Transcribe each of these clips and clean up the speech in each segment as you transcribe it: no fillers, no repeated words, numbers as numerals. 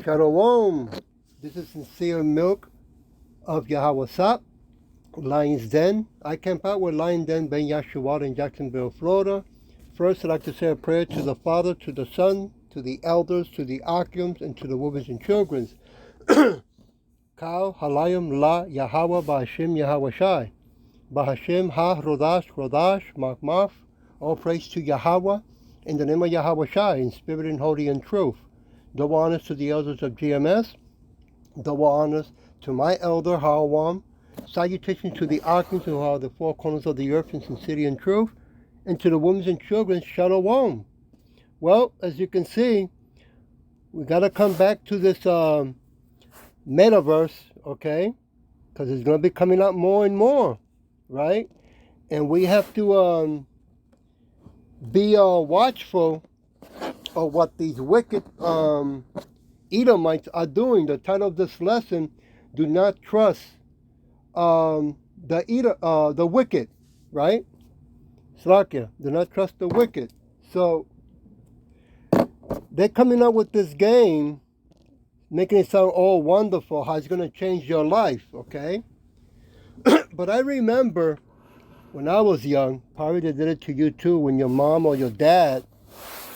Shalom. This is Sincere Milk of Yahweh Sap, Lion's Den. I camp out with Lion Den Ben Yashua in Jacksonville, Florida. First, I'd like to say a prayer to the Father, to the Son, to the elders, to the Akims, and to the women and children. Kal Halayim La Yahweh Ba'Hashem Yahweh Shai. Ba'Hashem Ha Rodash Rodash Mach. All praise to Yahweh in the name of Yahweh Shai, in spirit and holy and truth. Double honors to the elders of GMS. Double honors to my elder, Hawam. Salutations to the Akims who are the four corners of the earth in sincerity and truth. And to the women and children, Shalom. Well, as you can see, we got to come back to this metaverse, okay? Because it's going to be coming out more and more, right? And we have to be watchful of what these wicked Edomites are doing. The title of this lesson: Do not trust the wicked, right? Slakia, do not trust the wicked. So they're coming up with this game, making it sound all wonderful, how it's going to change your life, okay? But I remember when I was young, probably they did it to you too, when your mom or your dad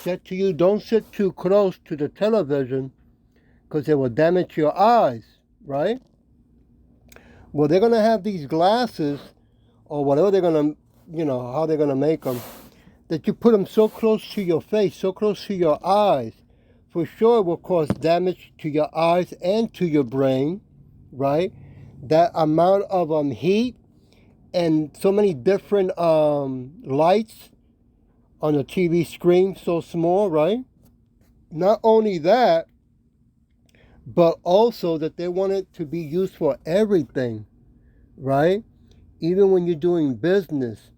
said to you, don't sit too close to the television because it will damage your eyes, right? Well, they're going to have these glasses or whatever they're going to, how they're going to make them, that you put them so close to your face, so close to your eyes. For sure it will cause damage to your eyes and to your brain, right? That amount of heat and so many different lights on the TV screen, so small, right? Not only that, but also that they want it to be used for everything, right? Even when you're doing business,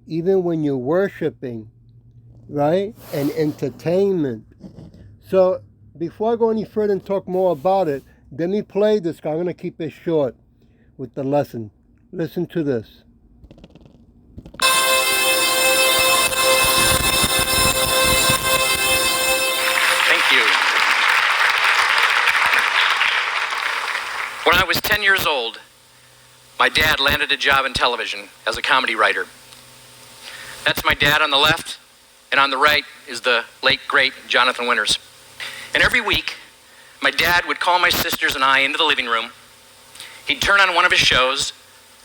even when you're worshiping, right? And entertainment. So before I go any further and talk more about it, let me play this guy. I'm going to keep it short with the lesson. Listen to this. When I was 10 years old, my dad landed a job in television as a comedy writer. That's my dad on the left, and on the right is the late, great Jonathan Winters. And every week, my dad would call my sisters and I into the living room. He'd turn on one of his shows,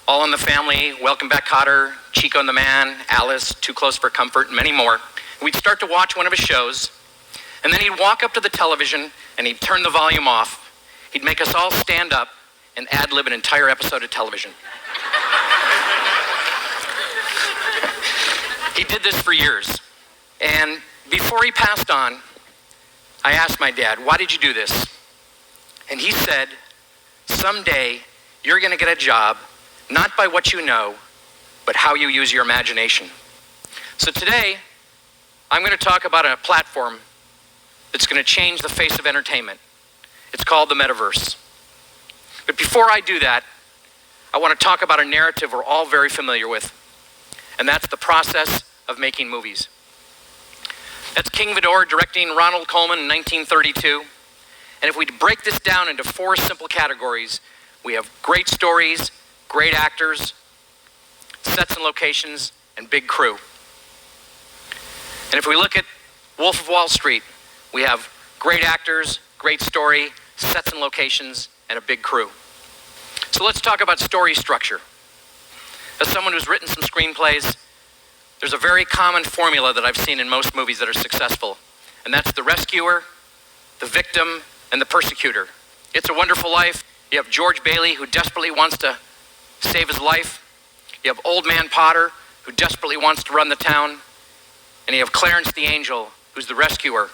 All in the Family, Welcome Back Kotter, Chico and the Man, Alice, Too Close for Comfort, and many more. And we'd start to watch one of his shows, and then he'd walk up to the television and he'd turn the volume off. He'd make us all stand up and ad-lib an entire episode of television. He did this for years. And before he passed on, I asked my dad, why did you do this? And he said, someday you're going to get a job, not by what you know, but how you use your imagination. So today, I'm going to talk about a platform that's going to change the face of entertainment. It's called the metaverse. But before I do that, I want to talk about a narrative we're all very familiar with, and that's the process of making movies. That's King Vidor directing Ronald Colman in 1932. And if we break this down into four simple categories, we have great stories, great actors, sets and locations, and big crew. And if we look at Wolf of Wall Street, we have great actors, great story, sets and locations, and a big crew. So let's talk about story structure. As someone who's written some screenplays, there's a very common formula that I've seen in most movies that are successful, and that's the rescuer, the victim, and the persecutor. It's a Wonderful Life. You have George Bailey, who desperately wants to save his life. You have Old Man Potter, who desperately wants to run the town. And you have Clarence the Angel, who's the rescuer.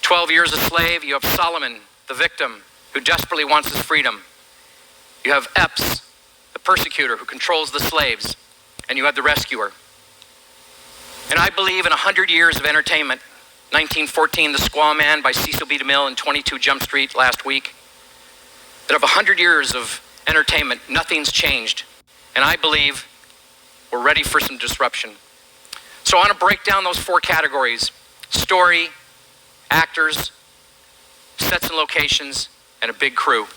12 Years a Slave, you have Solomon, the victim, who desperately wants his freedom. You have Epps, the persecutor, who controls the slaves. And you have the rescuer. And I believe in 100 years of entertainment, 1914, The Squaw Man by Cecil B. DeMille and 22 Jump Street last week, that of 100 years of entertainment, nothing's changed. And I believe we're ready for some disruption. So I want to break down those four categories: story, actors, sets and locations, and a big crew.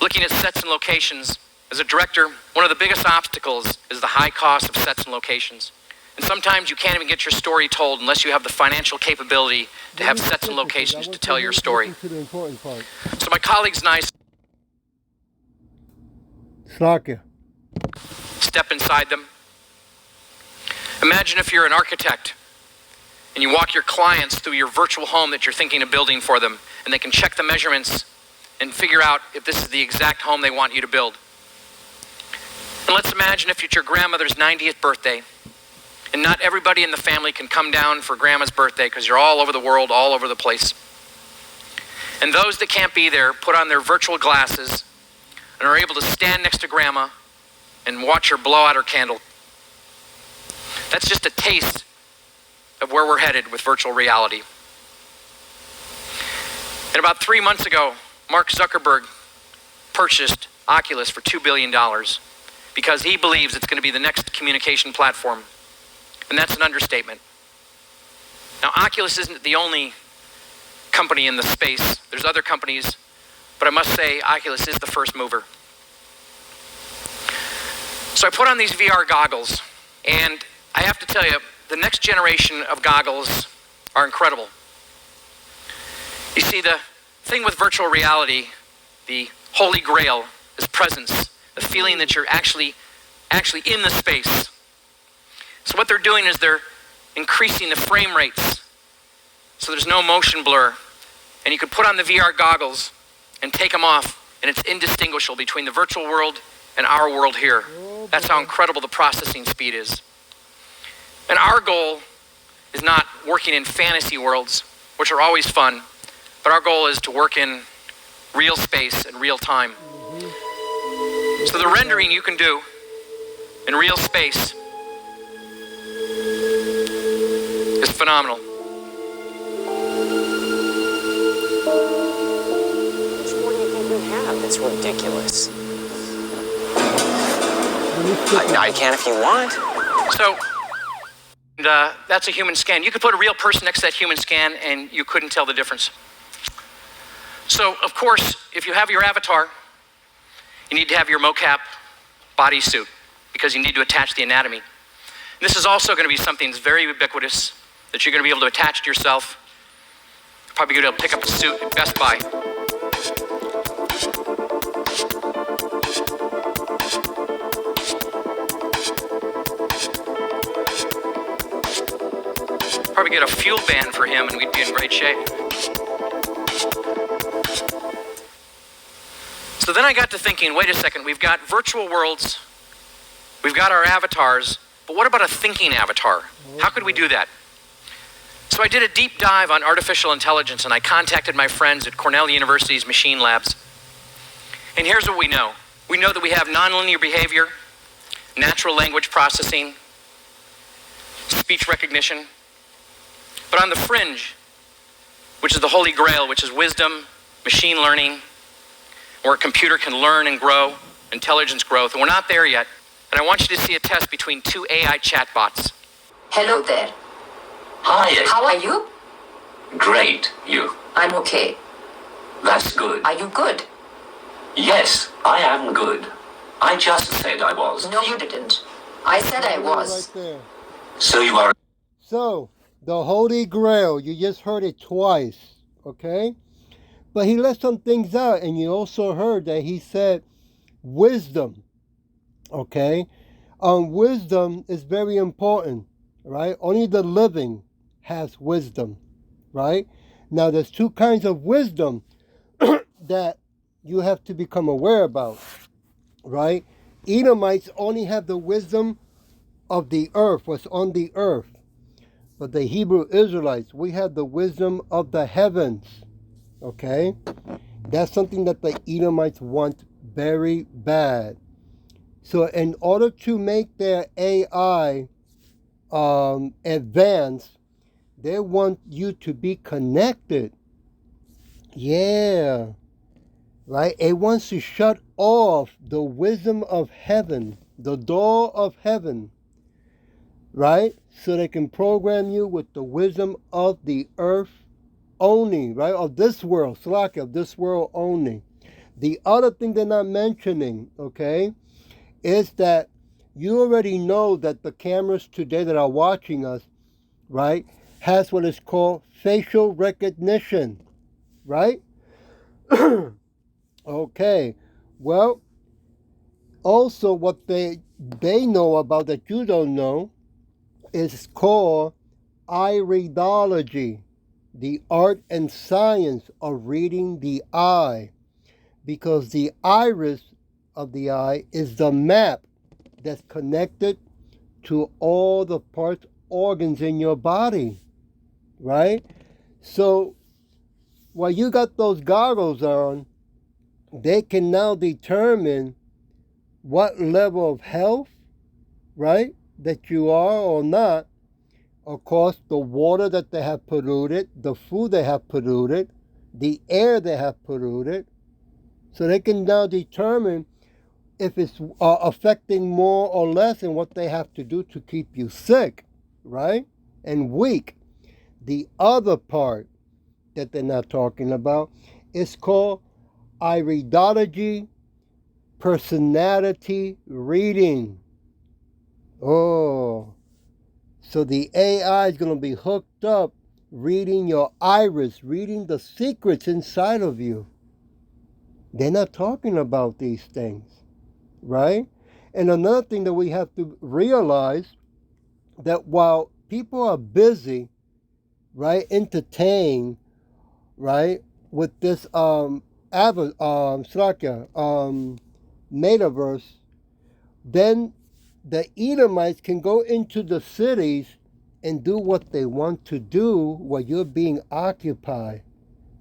Looking at sets and locations, as a director, one of the biggest obstacles is the high cost of sets and locations. And sometimes you can't even get your story told unless you have the financial capability to have sets and locations to tell your story. So my colleagues and I step inside them. Imagine if you're an architect and you walk your clients through your virtual home that you're thinking of building for them, and they can check the measurements and figure out if this is the exact home they want you to build. And let's imagine if it's your grandmother's 90th birthday, and not everybody in the family can come down for grandma's birthday because you're all over the world, all over the place. And those that can't be there put on their virtual glasses and are able to stand next to grandma and watch her blow out her candle. That's just a taste of where we're headed with virtual reality. And about 3 months ago, Mark Zuckerberg purchased Oculus for $2 billion because he believes it's going to be the next communication platform. And that's an understatement. Now, Oculus isn't the only company in the space. There's other companies, but I must say Oculus is the first mover. So I put on these VR goggles, and I have to tell you, the next generation of goggles are incredible. You see, the thing with virtual reality, the holy grail, is presence, the feeling that you're actually in the space. So what they're doing is they're increasing the frame rates so there's no motion blur. And you could put on the VR goggles and take them off, and it's indistinguishable between the virtual world and our world here. That's how incredible the processing speed is. And our goal is not working in fantasy worlds, which are always fun, but our goal is to work in real space and real time. So the rendering you can do in real space is phenomenal. Which one do you think we have? It's ridiculous. I can if you want. So, that's a human scan. You could put a real person next to that human scan and you couldn't tell the difference. So, of course, if you have your avatar, you need to have your mocap bodysuit because you need to attach the anatomy. This is also going to be something that's very ubiquitous that you're going to be able to attach to yourself. You're probably going to be able to pick up a suit at Best Buy. Probably get a fuel ban for him and we'd be in great shape. So then I got to thinking, wait a second, we've got virtual worlds, we've got our avatars, but what about a thinking avatar? How could we do that? So I did a deep dive on artificial intelligence and I contacted my friends at Cornell University's machine labs. And here's what we know. We know that we have nonlinear behavior, natural language processing, speech recognition. But on the fringe, which is the holy grail, which is wisdom, machine learning, where a computer can learn and grow, intelligence growth, and we're not there yet. And I want you to see a test between two AI chatbots. Hello there. Hi. How are you? Great. You? I'm okay. That's good. Are you good? Yes, I am good. I just said I was. No, you didn't. I said I was. Right there. So you are... So, the Holy Grail, you just heard it twice, okay? But he left some things out, and you also heard that he said wisdom, okay? Wisdom is very important, right? Only the living has wisdom, right? Now, there's two kinds of wisdom that you have to become aware about, right? Edomites only have the wisdom of the earth, what's on the earth. But the Hebrew Israelites, we have the wisdom of the heavens, okay? That's something that the Edomites want very bad. So in order to make their AI advance, they want you to be connected. Yeah, right? It wants to shut off the wisdom of heaven, the door of heaven, right? So they can program you with the wisdom of the earth only, right? Of this world, Slack, of this world only. The other thing they're not mentioning, okay, is that you already know that the cameras today that are watching us, right, has what is called facial recognition, right? Okay. Well, also what they know about that you don't know is called iridology, the art and science of reading the eye, because the iris of the eye is the map that's connected to all the parts, organs in your body, right? So while you got those goggles on, they can now determine what level of health, right, that you are or not. Of course, the water that they have polluted, the food they have polluted, the air they have polluted. So they can now determine if it's affecting more or less and what they have to do to keep you sick, right, and weak. The other part that they're not talking about is called iridology personality reading. Oh, so the AI is going to be hooked up reading your iris, reading the secrets inside of you. They're not talking about these things, right? And another thing that we have to realize, that while people are busy, right, entertained, right, with this metaverse, then the Edomites can go into the cities and do what they want to do while you're being occupied.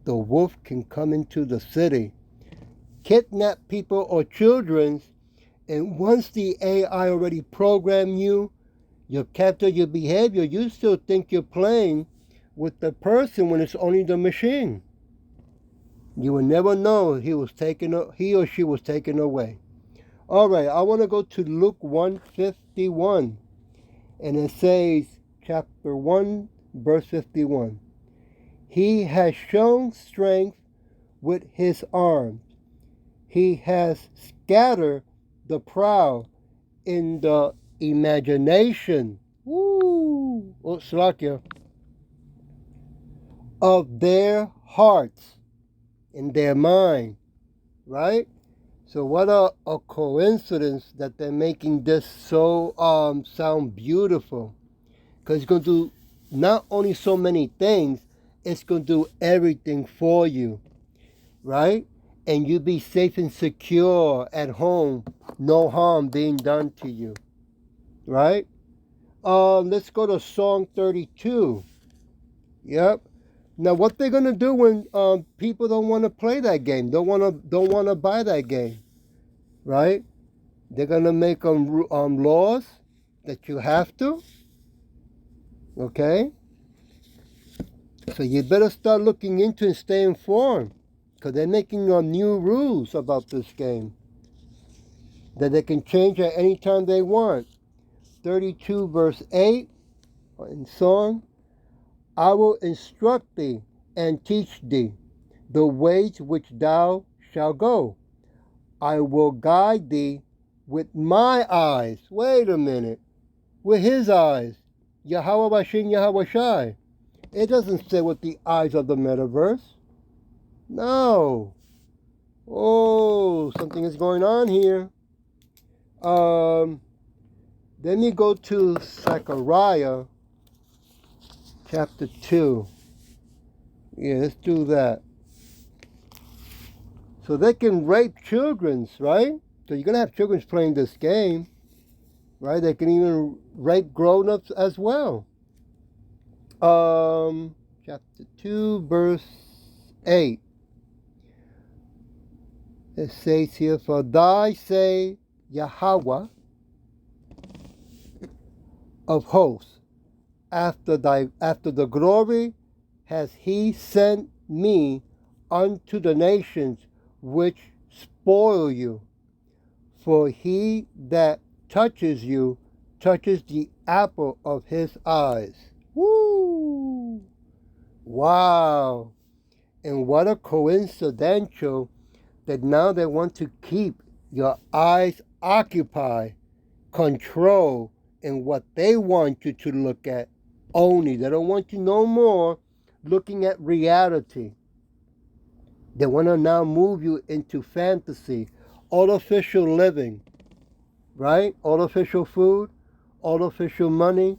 The wolf can come into the city, kidnap people or children, and once the AI already programmed you, you capture your behavior, you still think you're playing with the person when it's only the machine. You will never know he or she was taken away. All right, I want to go to Luke 1:51, and it says, chapter 1, verse 51. He has shown strength with his arms. He has scattered the proud in the imagination. Woo! Oh, Slakia. Of their hearts, in their mind, right? So what a coincidence that they're making this so sound beautiful. Because it's going to do not only so many things, it's going to do everything for you, right? And you be safe and secure at home, no harm being done to you, right? Let's go to Song 32. Yep. Now, what they're gonna do when people don't want to play that game, don't want to buy that game, right? They're gonna make laws that you have to. Okay. So you better start looking into and stay informed, because they're making new rules about this game that they can change at any time they want. 32 verse 8 in Song. I will instruct thee and teach thee the ways which thou shalt go. I will guide thee with my eyes. Wait a minute. With his eyes. Yahweh Bashin Yahweh Shai. It doesn't say with the eyes of the metaverse. No. Oh, something is going on here. Let me go to Zechariah chapter 2. Yeah, let's do that. So they can rape children, right? So you're going to have children playing this game, right? They can even rape grown-ups as well. Chapter 2, verse 8. It says here, for thy say Yahweh of hosts, after the glory has he sent me unto the nations which spoil you. For he that touches you touches the apple of his eyes. Woo! Wow. And what a coincidental that now they want to keep your eyes occupied, control, in what they want you to look at only. They don't want you no more looking at reality. They want to now move you into fantasy, artificial living, right? Artificial food, artificial money,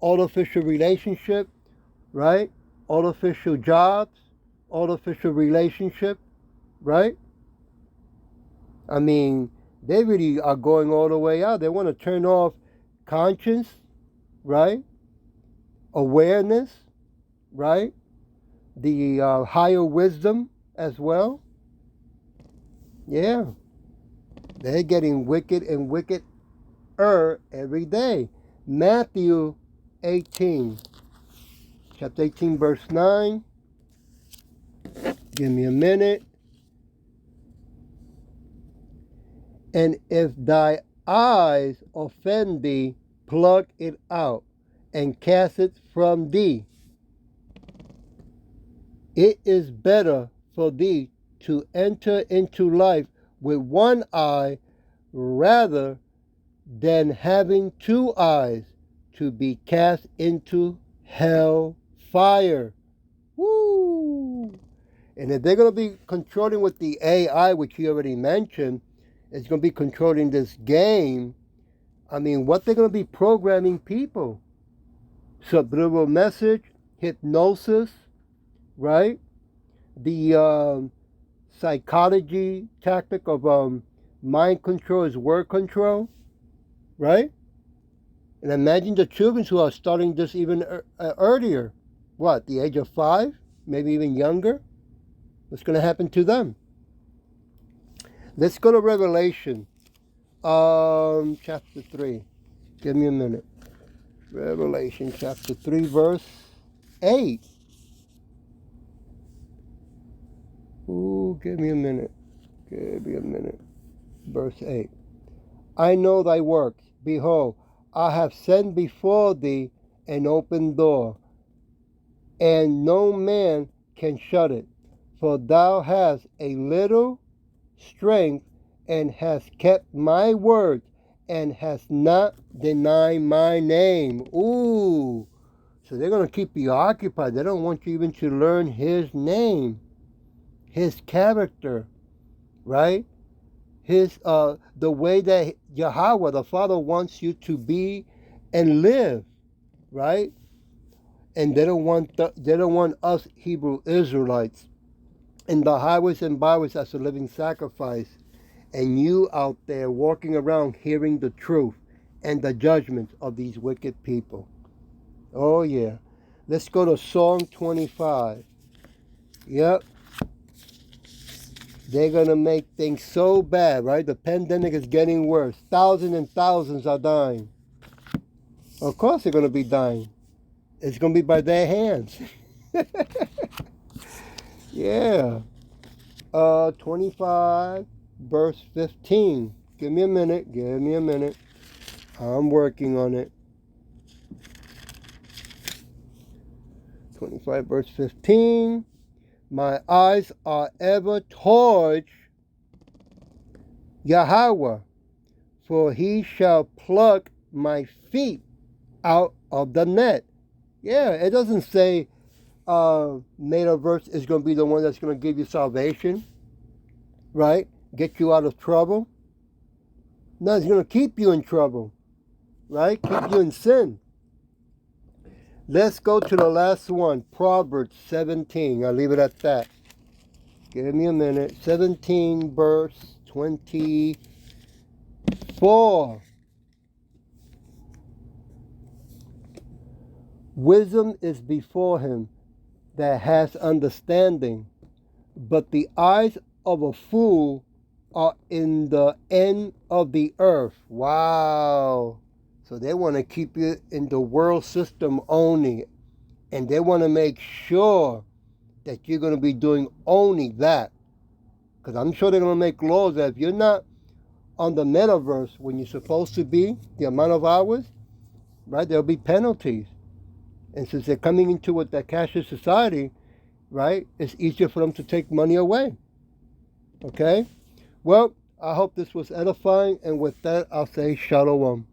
artificial relationship, right? Artificial jobs, artificial relationship, right? I mean, they really are going all the way out. They want to turn off conscience, right? Awareness, right? The higher wisdom as well. Yeah. They're getting wicked and wickeder every day. Matthew 18, chapter 18, verse 9. Give me a minute. And if thy eyes offend thee, pluck it out and cast it from thee. It is better for thee to enter into life with one eye rather than having two eyes to be cast into hell fire. Woo! And if they're going to be controlling with the AI, which you already mentioned, it's going to be controlling this game. I mean, what they're going to be programming people? Subliminal message, hypnosis, right? The psychology tactic of mind control is word control, right? And imagine the children who are starting this even earlier. What, the age of 5? Maybe even younger? What's going to happen to them? Let's go to Revelation, chapter 3. Give me a minute. Revelation chapter 3, verse 8. Ooh, give me a minute. Give me a minute. Verse 8. I know thy works. Behold, I have sent before thee an open door, and no man can shut it. For thou hast a little strength, and hast kept my word, and hast not denied my name. Ooh. So they're going to keep you occupied. They don't want you even to learn his name, his character, right? His the way that Yahweh, the Father, wants you to be and live, right? And they don't want us Hebrew Israelites in the highways and byways as a living sacrifice, and you out there walking around hearing the truth and the judgments of these wicked people. Oh yeah. Let's go to Psalm 25. Yep. They're going to make things so bad, right? The pandemic is getting worse. Thousands and thousands are dying. Of course they're going to be dying. It's going to be by their hands. Yeah. 25, verse 15. Give me a minute. Give me a minute. I'm working on it. 25, verse 15. My eyes are ever towards Yahweh, for he shall pluck my feet out of the net. Yeah, it doesn't say Metaverse is going to be the one that's going to give you salvation, right? Get you out of trouble. No, it's going to keep you in trouble, right? Keep you in sin. Let's go to the last one, Proverbs 17. I'll leave it at that. Give me a minute. 17, verse 24. Wisdom is before him that has understanding, but the eyes of a fool are in the end of the earth. Wow. So they want to keep you in the world system only, and they want to make sure that you're going to be doing only that. Because I'm sure they're going to make laws that if you're not on the metaverse when you're supposed to be, the amount of hours, right, there'll be penalties. And since they're coming into what that cashless society, right, it's easier for them to take money away. Okay? Well, I hope this was edifying, and with that, I'll say shalom.